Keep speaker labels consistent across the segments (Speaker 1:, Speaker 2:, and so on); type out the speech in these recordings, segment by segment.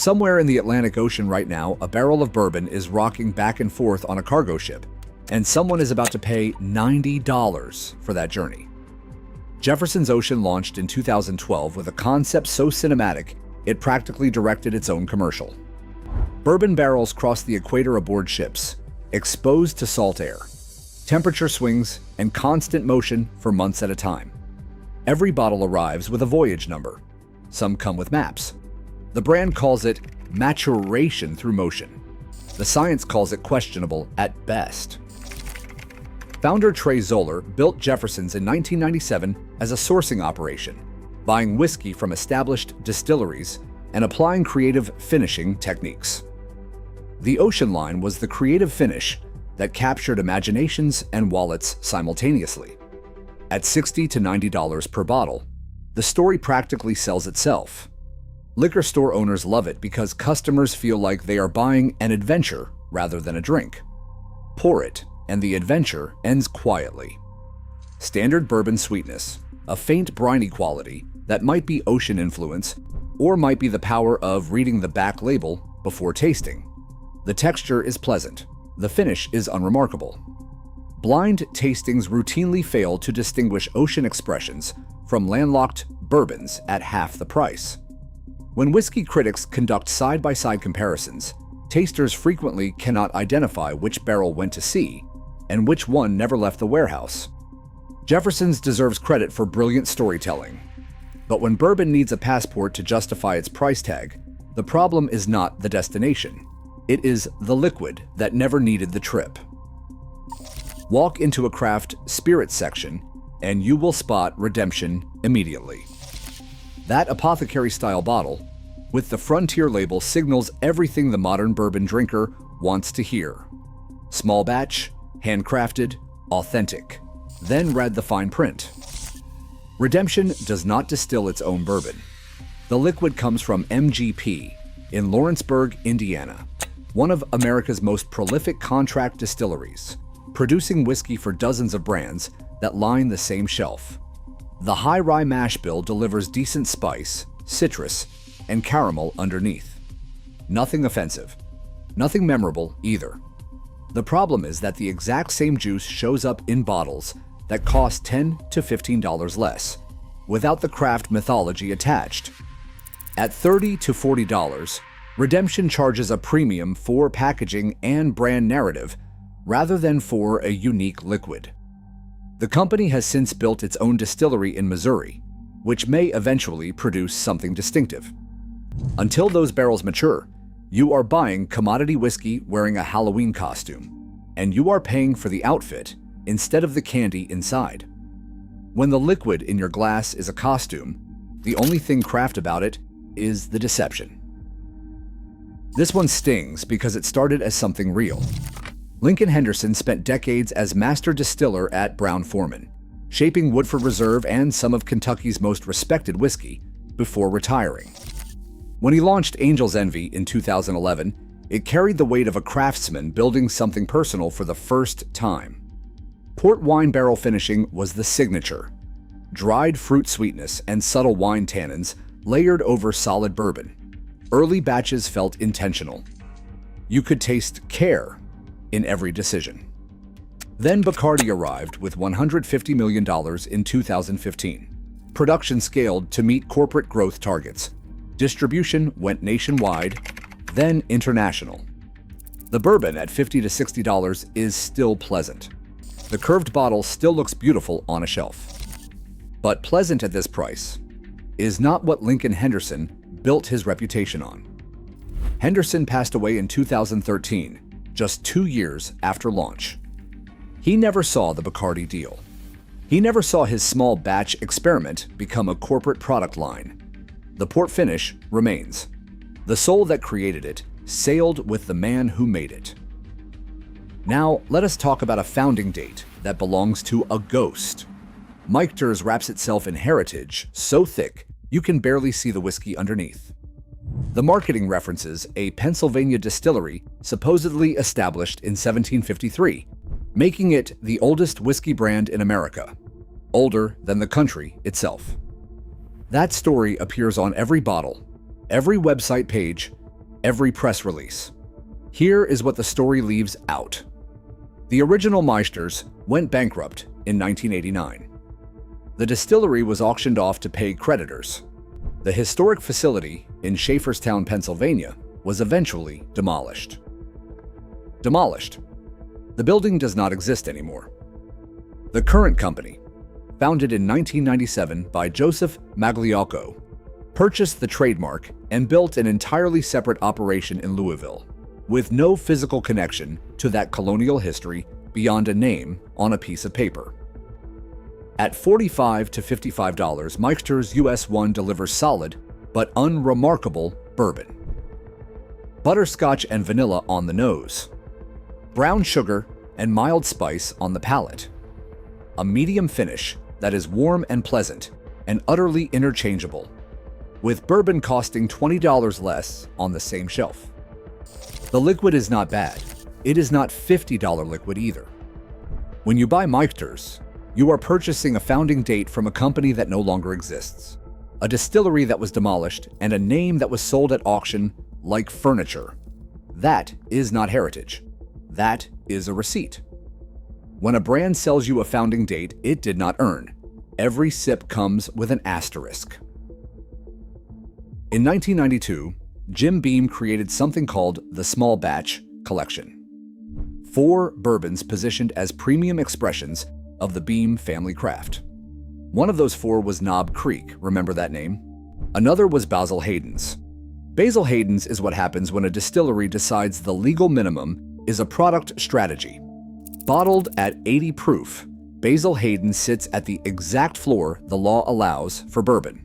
Speaker 1: Somewhere in the Atlantic Ocean right now, a barrel of bourbon is rocking back and forth on a cargo ship, and someone is about to pay $90 for that journey. Jefferson's Ocean launched in 2012 with a concept so cinematic, it practically directed its own commercial. Bourbon barrels cross the equator aboard ships, exposed to salt air, temperature swings, and constant motion for months at a time. Every bottle arrives with a voyage number. Some come with maps. The brand calls it maturation through motion. The science calls it questionable at best. Founder Trey Zoller built Jefferson's in 1997 as a sourcing operation, buying whiskey from established distilleries and applying creative finishing techniques. The Ocean line was the creative finish that captured imaginations and wallets simultaneously. At $60 to $90 per bottle, the story practically sells itself. Liquor store owners love it because customers feel like they are buying an adventure rather than a drink. Pour it, and the adventure ends quietly. Standard bourbon sweetness, a faint briny quality that might be ocean influence or might be the power of reading the back label before tasting. The texture is pleasant. The finish is unremarkable. Blind tastings routinely fail to distinguish ocean expressions from landlocked bourbons at half the price. When whiskey critics conduct side-by-side comparisons, tasters frequently cannot identify which barrel went to sea and which one never left the warehouse. Jefferson's deserves credit for brilliant storytelling. But when bourbon needs a passport to justify its price tag, the problem is not the destination. It is the liquid that never needed the trip. Walk into a craft spirits section, and you will spot Redemption immediately. That apothecary-style bottle, with the Frontier label, signals everything the modern bourbon drinker wants to hear. Small batch, handcrafted, authentic. Then read the fine print. Redemption does not distill its own bourbon. The liquid comes from MGP in Lawrenceburg, Indiana, one of America's most prolific contract distilleries, producing whiskey for dozens of brands that line the same shelf. The high rye mash bill delivers decent spice, citrus, and caramel underneath. Nothing offensive. Nothing memorable either. The problem is that the exact same juice shows up in bottles that cost $10 to $15 less, without the craft mythology attached. At $30 to $40, Redemption charges a premium for packaging and brand narrative rather than for a unique liquid. The company has since built its own distillery in Missouri, which may eventually produce something distinctive. Until those barrels mature, you are buying commodity whiskey wearing a Halloween costume, and you are paying for the outfit instead of the candy inside. When the liquid in your glass is a costume, the only thing craft about it is the deception. This one stings because it started as something real. Lincoln Henderson spent decades as master distiller at Brown-Forman, shaping Woodford Reserve and some of Kentucky's most respected whiskey before retiring. When he launched Angel's Envy in 2011, it carried the weight of a craftsman building something personal for the first time. Port wine barrel finishing was the signature. Dried fruit sweetness and subtle wine tannins layered over solid bourbon. Early batches felt intentional. You could taste care in every decision. Then Bacardi arrived with $150 million in 2015. Production scaled to meet corporate growth targets. Distribution went nationwide, then international. The bourbon at $50 to $60 is still pleasant. The curved bottle still looks beautiful on a shelf. But pleasant at this price is not what Lincoln Henderson built his reputation on. Henderson passed away in 2013, just 2 years after launch. He never saw the Bacardi deal. He never saw his small batch experiment become a corporate product line. The port finish remains. The soul that created it sailed with the man who made it. Now, let us talk about a founding date that belongs to a ghost. Michter's wraps itself in heritage so thick you can barely see the whiskey underneath. The marketing references a Pennsylvania distillery supposedly established in 1753, making it the oldest whiskey brand in America, older than the country itself. That story appears on every bottle, every website page, every press release. Here is what the story leaves out. The original Meisters went bankrupt in 1989. The distillery was auctioned off to pay creditors. The historic facility in Schaefferstown, Pennsylvania, was eventually demolished. The building does not exist anymore. The current company, founded in 1997 by Joseph Magliocco, purchased the trademark and built an entirely separate operation in Louisville, with no physical connection to that colonial history beyond a name on a piece of paper. At $45 to $55, Meister's US1 delivers solid but unremarkable bourbon. Butterscotch and vanilla on the nose. Brown sugar and mild spice on the palate. A medium finish that is warm and pleasant and utterly interchangeable, with bourbon costing $20 less on the same shelf. The liquid is not bad. It is not $50 liquid either. When you buy Meister's, you are purchasing a founding date from a company that no longer exists, a distillery that was demolished, and a name that was sold at auction like furniture. That is not heritage. That is a receipt. When a brand sells you a founding date it did not earn, every sip comes with an asterisk. In 1992, Jim Beam created something called the Small Batch Collection. 4 bourbons positioned as premium expressions of the Beam family craft. One of those 4 was Knob Creek, remember that name? Another was Basil Hayden's. Basil Hayden's is what happens when a distillery decides the legal minimum is a product strategy. Bottled at 80 proof, Basil Hayden sits at the exact floor the law allows for bourbon.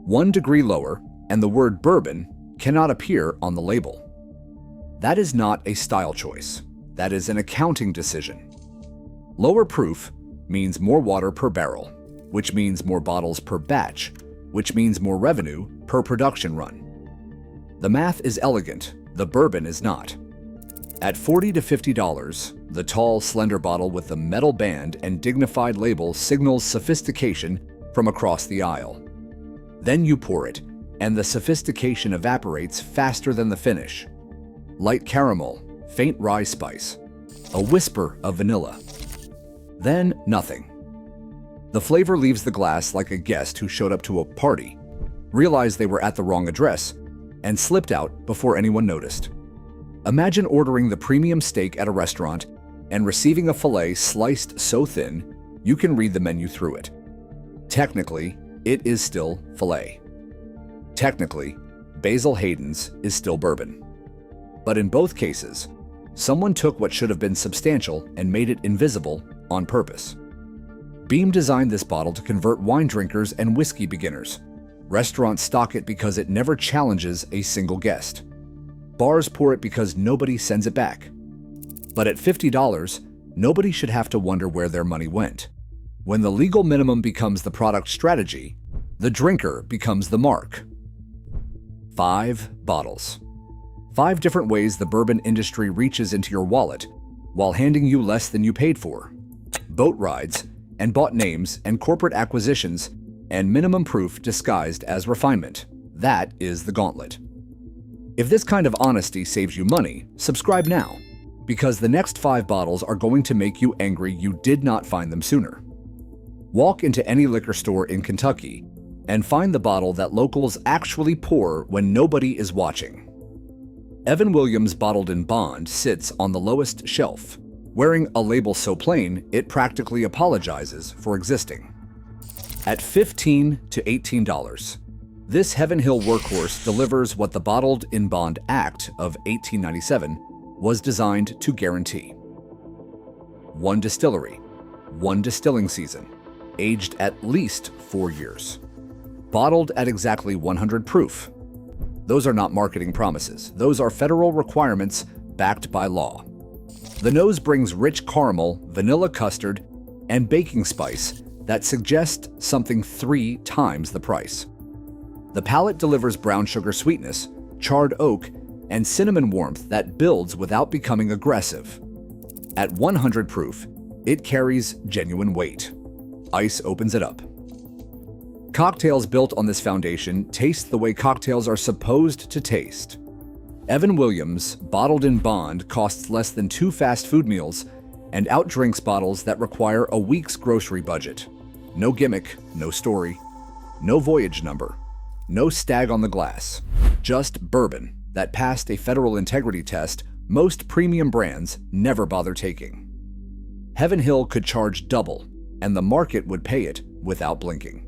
Speaker 1: 1 degree lower, and the word bourbon cannot appear on the label. That is not a style choice. That is an accounting decision. Lower proof means more water per barrel, which means more bottles per batch, which means more revenue per production run. The math is elegant, the bourbon is not. At $40 to $50, the tall, slender bottle with the metal band and dignified label signals sophistication from across the aisle. Then you pour it, and the sophistication evaporates faster than the finish. Light caramel, faint rye spice, a whisper of vanilla. Then nothing. The flavor leaves the glass like a guest who showed up to a party, realized they were at the wrong address, and slipped out before anyone noticed. Imagine ordering the premium steak at a restaurant and receiving a fillet sliced so thin you can read the menu through it. Technically, it is still fillet. Technically, Basil Hayden's is still bourbon. But in both cases, someone took what should have been substantial and made it invisible on purpose. Beam designed this bottle to convert wine drinkers and whiskey beginners. Restaurants stock it because it never challenges a single guest. Bars pour it because nobody sends it back. But at $50, nobody should have to wonder where their money went. When the legal minimum becomes the product strategy, the drinker becomes the mark. 5 bottles. 5 different ways the bourbon industry reaches into your wallet while handing you less than you paid for. Boat rides, and bought names, and corporate acquisitions, and minimum proof disguised as refinement. That is the gauntlet. If this kind of honesty saves you money, subscribe now, because the next 5 bottles are going to make you angry you did not find them sooner. Walk into any liquor store in Kentucky and find the bottle that locals actually pour when nobody is watching. Evan Williams Bottled in Bond sits on the lowest shelf, wearing a label so plain it practically apologizes for existing. At $15 to $18, this Heaven Hill workhorse delivers what the Bottled in Bond Act of 1897 was designed to guarantee. 1 distillery, 1 distilling season, aged at least 4 years. Bottled at exactly 100 proof. Those are not marketing promises. Those are federal requirements backed by law. The nose brings rich caramel, vanilla custard, and baking spice that suggest something 3 times the price. The palate delivers brown sugar sweetness, charred oak, and cinnamon warmth that builds without becoming aggressive. At 100 proof, it carries genuine weight. Ice opens it up. Cocktails built on this foundation taste the way cocktails are supposed to taste. Evan Williams, bottled in bond, costs less than 2 fast food meals and outdrinks bottles that require a week's grocery budget. No gimmick, no story, no voyage number, no stag on the glass. Just bourbon that passed a federal integrity test most premium brands never bother taking. Heaven Hill could charge double, and the market would pay it without blinking.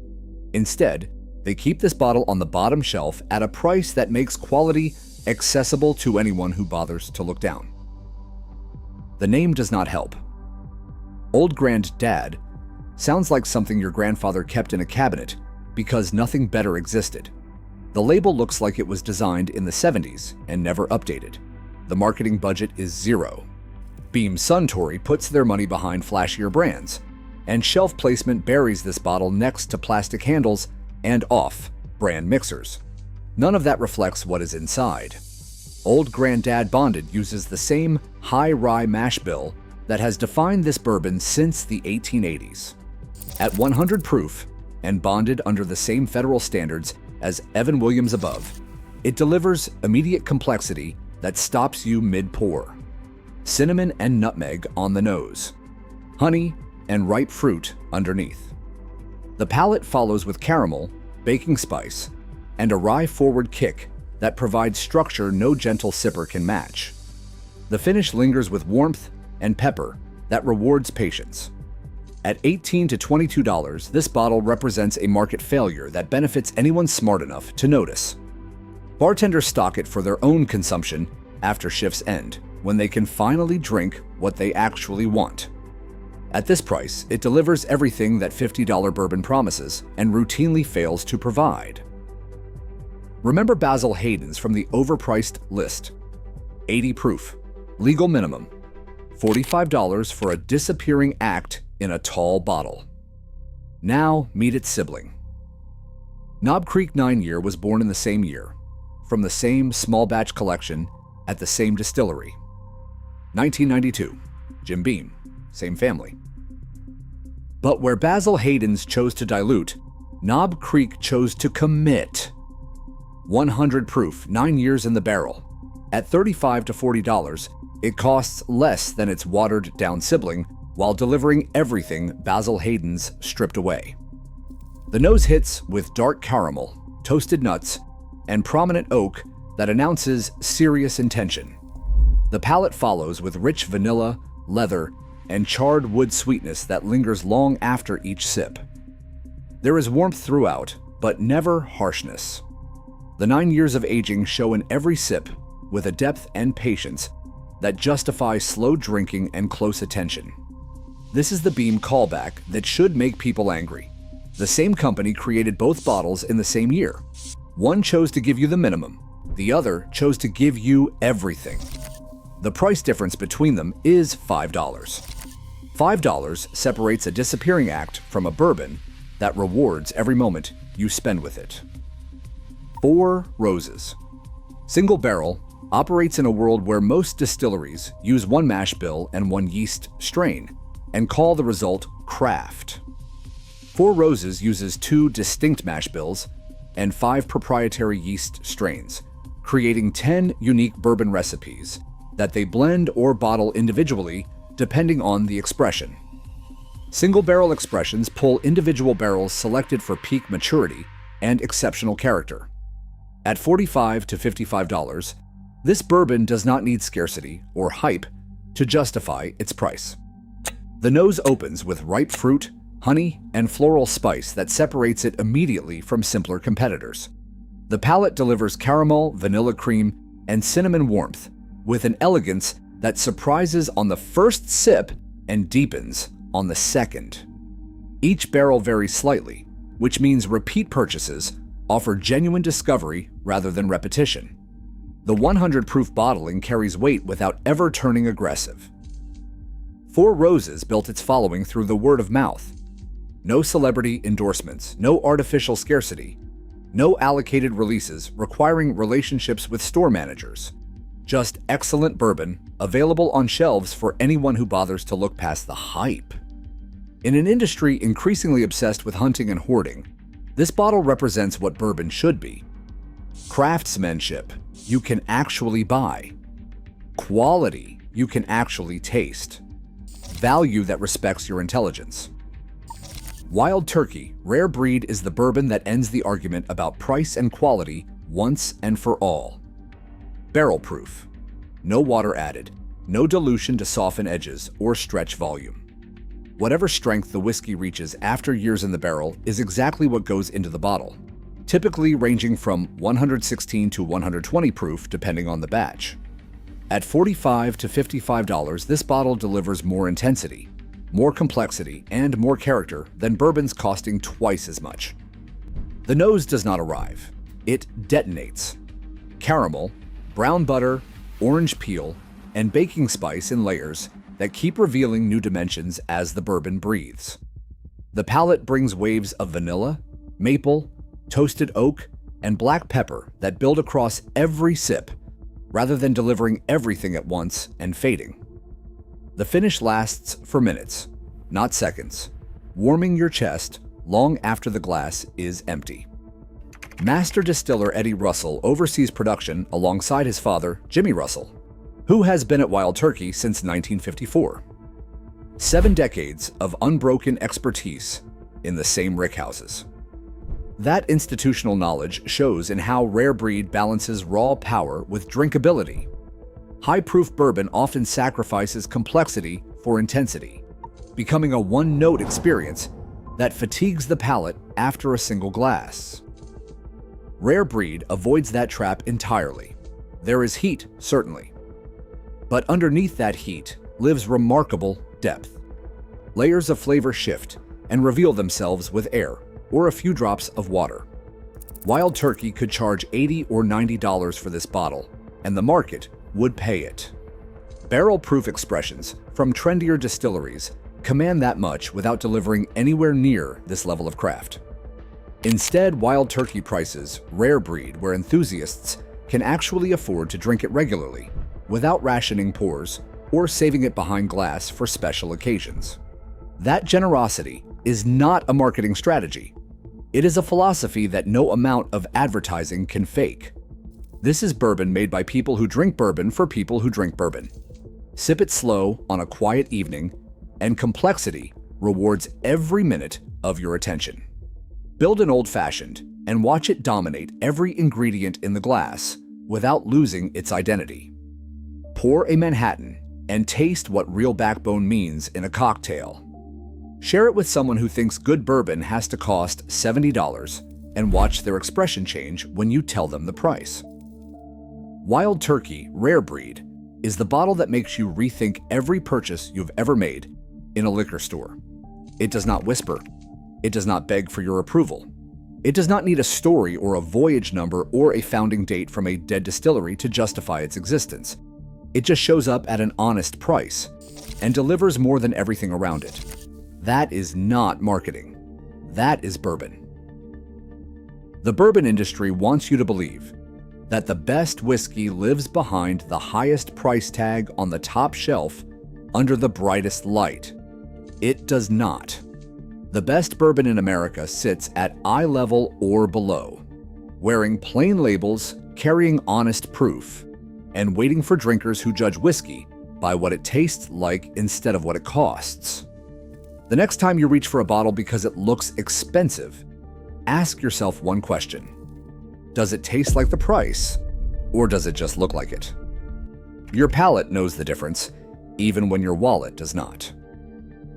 Speaker 1: Instead, they keep this bottle on the bottom shelf at a price that makes quality accessible to anyone who bothers to look down. The name does not help. Old Granddad sounds like something your grandfather kept in a cabinet because nothing better existed. The label looks like it was designed in the 70s and never updated. The marketing budget is zero. Beam Suntory puts their money behind flashier brands, and shelf placement buries this bottle next to plastic handles and off-brand mixers. None of that reflects what is inside. Old Granddad Bonded uses the same high rye mash bill that has defined this bourbon since the 1880s. At 100 proof and bonded under the same federal standards as Evan Williams above, it delivers immediate complexity that stops you mid-pour. Cinnamon and nutmeg on the nose, honey and ripe fruit underneath. The palate follows with caramel, baking spice, and a rye-forward kick that provides structure no gentle sipper can match. The finish lingers with warmth and pepper that rewards patience. At $18 to $22, this bottle represents a market failure that benefits anyone smart enough to notice. Bartenders stock it for their own consumption after shifts end, when they can finally drink what they actually want. At this price, it delivers everything that $50 bourbon promises and routinely fails to provide. Remember Basil Hayden's from the overpriced list. 80 proof, legal minimum, $45 for a disappearing act in a tall bottle. Now meet its sibling. Knob Creek 9 Year was born in the same year, from the same small batch collection at the same distillery. 1992, Jim Beam, same family. But where Basil Hayden's chose to dilute, Knob Creek chose to commit. 100 proof, 9 years in the barrel. At $35 to $40, it costs less than its watered-down sibling while delivering everything Basil Hayden's stripped away. The nose hits with dark caramel, toasted nuts, and prominent oak that announces serious intention. The palate follows with rich vanilla, leather, and charred wood sweetness that lingers long after each sip. There is warmth throughout, but never harshness. The 9 years of aging show in every sip with a depth and patience that justify slow drinking and close attention. This is the Beam callback that should make people angry. The same company created both bottles in the same year. One chose to give you the minimum, the other chose to give you everything. The price difference between them is $5. $5 separates a disappearing act from a bourbon that rewards every moment you spend with it. 4 Roses. Single barrel operates in a world where most distilleries use one mash bill and one yeast strain and call the result craft. 4 Roses uses 2 distinct mash bills and 5 proprietary yeast strains, creating 10 unique bourbon recipes that they blend or bottle individually depending on the expression. Single barrel expressions pull individual barrels selected for peak maturity and exceptional character. At $45 to $55, this bourbon does not need scarcity or hype to justify its price. The nose opens with ripe fruit, honey, and floral spice that separates it immediately from simpler competitors. The palate delivers caramel, vanilla cream, and cinnamon warmth with an elegance that surprises on the first sip and deepens on the second. Each barrel varies slightly, which means repeat purchases offer genuine discovery rather than repetition. The 100 proof bottling carries weight without ever turning aggressive. 4 Roses built its following through the word of mouth. No celebrity endorsements, no artificial scarcity, no allocated releases requiring relationships with store managers. Just excellent bourbon, available on shelves for anyone who bothers to look past the hype. In an industry increasingly obsessed with hunting and hoarding, this bottle represents what bourbon should be. Craftsmanship you can actually buy. Quality you can actually taste. Value that respects your intelligence. Wild Turkey Rare Breed is the bourbon that ends the argument about price and quality once and for all. Barrel proof. No water added, no dilution to soften edges or stretch volume. Whatever strength the whiskey reaches after years in the barrel is exactly what goes into the bottle, typically ranging from 116 to 120 proof depending on the batch. At $45 to $55, this bottle delivers more intensity, more complexity, and more character than bourbons costing twice as much. The nose does not arrive. It detonates. Caramel, brown butter, orange peel, and baking spice in layers that keep revealing new dimensions as the bourbon breathes. The palate brings waves of vanilla, maple, toasted oak, and black pepper that build across every sip, rather than delivering everything at once and fading. The finish lasts for minutes, not seconds, warming your chest long after the glass is empty. Master distiller Eddie Russell oversees production alongside his father, Jimmy Russell, who has been at Wild Turkey since 1954. 7 decades of unbroken expertise in the same rickhouses. That institutional knowledge shows in how Rare Breed balances raw power with drinkability. High-proof bourbon often sacrifices complexity for intensity, becoming a one-note experience that fatigues the palate after a single glass. Rare Breed avoids that trap entirely. There is heat, certainly. But underneath that heat lives remarkable depth. Layers of flavor shift and reveal themselves with air or a few drops of water. Wild Turkey could charge $80 or $90 for this bottle, and the market would pay it. Barrel-proof expressions from trendier distilleries command that much without delivering anywhere near this level of craft. Instead, Wild Turkey prices Rare Breed where enthusiasts can actually afford to drink it regularly, without rationing pours or saving it behind glass for special occasions. That generosity is not a marketing strategy. It is a philosophy that no amount of advertising can fake. This is bourbon made by people who drink bourbon for people who drink bourbon. Sip it slow on a quiet evening, and complexity rewards every minute of your attention. Build an old-fashioned and watch it dominate every ingredient in the glass without losing its identity. Pour a Manhattan and taste what real backbone means in a cocktail. Share it with someone who thinks good bourbon has to cost $70 and watch their expression change when you tell them the price. Wild Turkey Rare Breed is the bottle that makes you rethink every purchase you've ever made in a liquor store. It does not whisper. It does not beg for your approval. It does not need a story or a voyage number or a founding date from a dead distillery to justify its existence. It just shows up at an honest price and delivers more than everything around it. That is not marketing. That is bourbon. The bourbon industry wants you to believe that the best whiskey lives behind the highest price tag on the top shelf under the brightest light. It does not. The best bourbon in America sits at eye level or below, wearing plain labels, carrying honest proof, and waiting for drinkers who judge whiskey by what it tastes like instead of what it costs. The next time you reach for a bottle because it looks expensive, ask yourself one question. Does it taste like the price, or does it just look like it? Your palate knows the difference, even when your wallet does not.